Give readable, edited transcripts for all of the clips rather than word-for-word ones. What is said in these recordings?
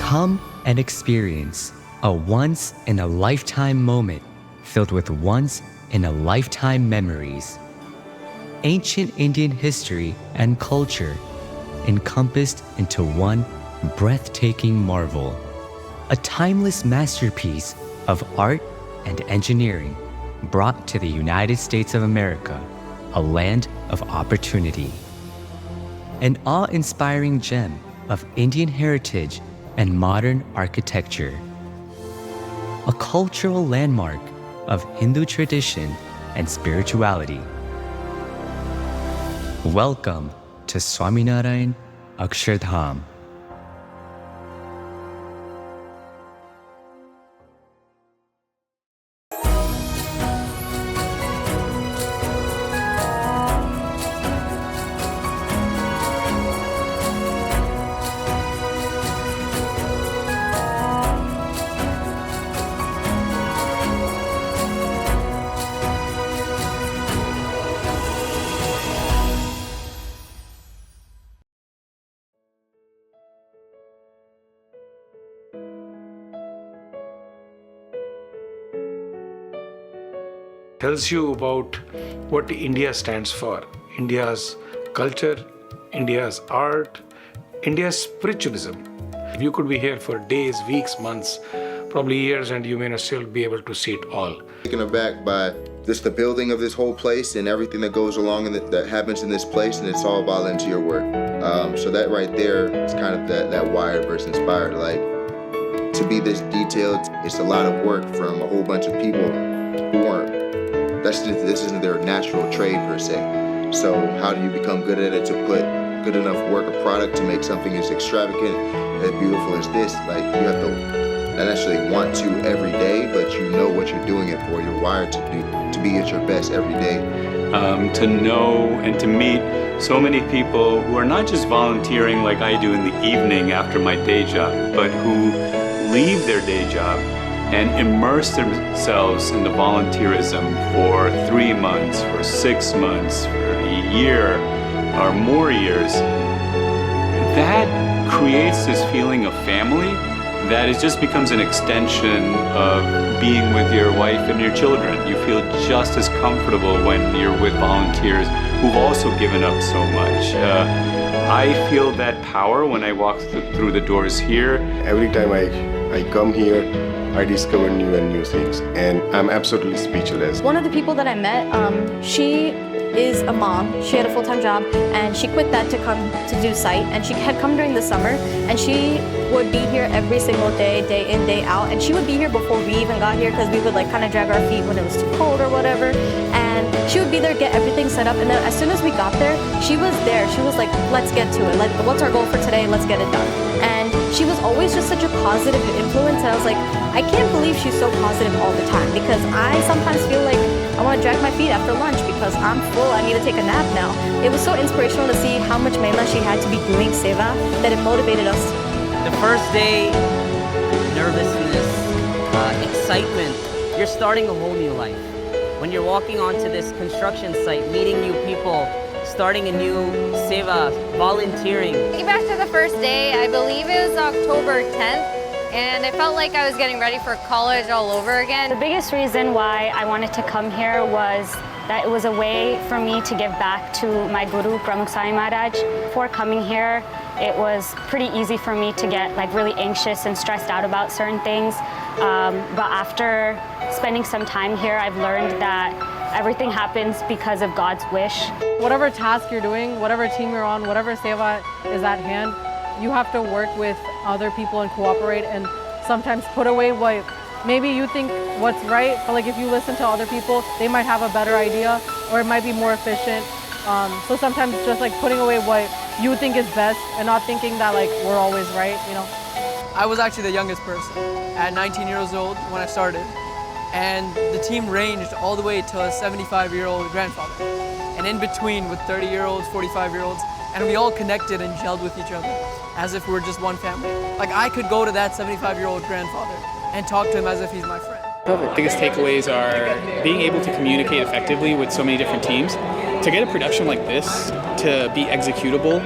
Come and experience a once-in-a-lifetime moment filled with once-in-a-lifetime memories. Ancient Indian history and culture encompassed into one breathtaking marvel. A timeless masterpiece of art and engineering brought to the United States of America, a land of opportunity. An awe-inspiring gem of Indian heritage and modern architecture. A cultural landmark of Hindu tradition and spirituality. Welcome to Swaminarayan Akshardham. Tells you about what India stands for. India's culture, India's art, India's spiritualism. You could be here for days, weeks, months, probably years, and you may not still be able to see it all. Taken aback by just the building of this whole place and everything that goes along and that happens in this place, and it's all volunteer work. So that right there is kind of that wired versus inspired. Like, to be this detailed, it's a lot of work from a whole bunch of people who weren't. This isn't their natural trade per se. So how do you become good at it to put good enough work or product to make something as extravagant, as beautiful as this? Like, you have to not necessarily want to every day, but you know what you're doing it for. You're wired to be at your best every day. To know and to meet so many people who are not just volunteering like I do in the evening after my day job, but who leave their day job and immerse themselves in the volunteerism for 3 months, for 6 months, for a year or more years. That creates this feeling of family that it just becomes an extension of being with your wife and your children. You feel just as comfortable when you're with volunteers who've also given up so much. I feel that power when I walk through the doors here. Every time I come here, I discover new and new things, and I'm absolutely speechless. One of the people that I met, she is a mom. She had a full-time job, and she quit that to come to do site, and she had come during the summer, and she would be here every single day, day in, day out, and she would be here before we even got here because we would like kind of drag our feet when it was too cold or whatever, and she would be there, get everything set up, and then as soon as we got there, she was there. She was like, let's get to it. Like, what's our goal for today? Let's get it done. And she was always just such a positive influence, and I was like, I can't believe she's so positive all the time, because I sometimes feel like I want to drag my feet after lunch because I'm full, I need to take a nap now. It was so inspirational to see how much mehunat she had to be doing seva that it motivated us. The first day, nervousness, excitement, you're starting a whole new life. When you're walking onto this construction site, meeting new people, starting a new seva, volunteering. Thinking back to the first day, I believe it was October 10th, and it felt like I was getting ready for college all over again. The biggest reason why I wanted to come here was that it was a way for me to give back to my Guru, Pramukh Sai Maharaj. Before coming here, it was pretty easy for me to get like really anxious and stressed out about certain things. But after spending some time here, I've learned that everything happens because of God's wish. Whatever task you're doing, whatever team you're on, whatever seva is at hand, you have to work with other people and cooperate, and sometimes put away what maybe you think what's right, but like if you listen to other people, they might have a better idea, or it might be more efficient. So sometimes just like putting away what you think is best and not thinking that like we're always right, you know. I was actually the youngest person at 19 years old when I started, and the team ranged all the way to a 75-year-old grandfather, and in between with 30-year-olds, 45-year-olds, and we all connected and gelled with each other as if we were just one family. Like, I could go to that 75-year-old grandfather and talk to him as if he's my friend. The biggest takeaways are being able to communicate effectively with so many different teams. To get a production like this to be executable,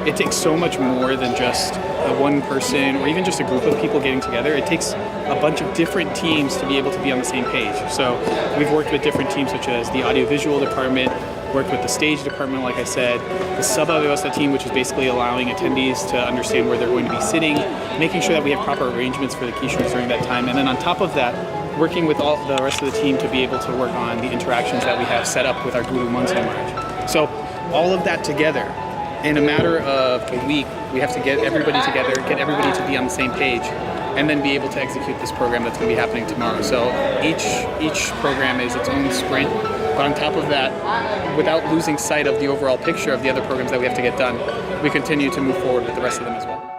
it takes so much more than just one person or even just a group of people getting together. It takes a bunch of different teams to be able to be on the same page. So we've worked with different teams such as the audiovisual department, worked with the stage department, like I said, the Sub-Vyavastha team, which is basically allowing attendees to understand where they're going to be sitting, making sure that we have proper arrangements for the keystrokes during that time. And then on top of that, working with all the rest of the team to be able to work on the interactions that we have set up with our Guru Mansai Maharaj. So all of that together, in a matter of a week, we have to get everybody together, get everybody to be on the same page, and then be able to execute this program that's going to be happening tomorrow. So each program is its own sprint, but on top of that, without losing sight of the overall picture of the other programs that we have to get done, we continue to move forward with the rest of them as well.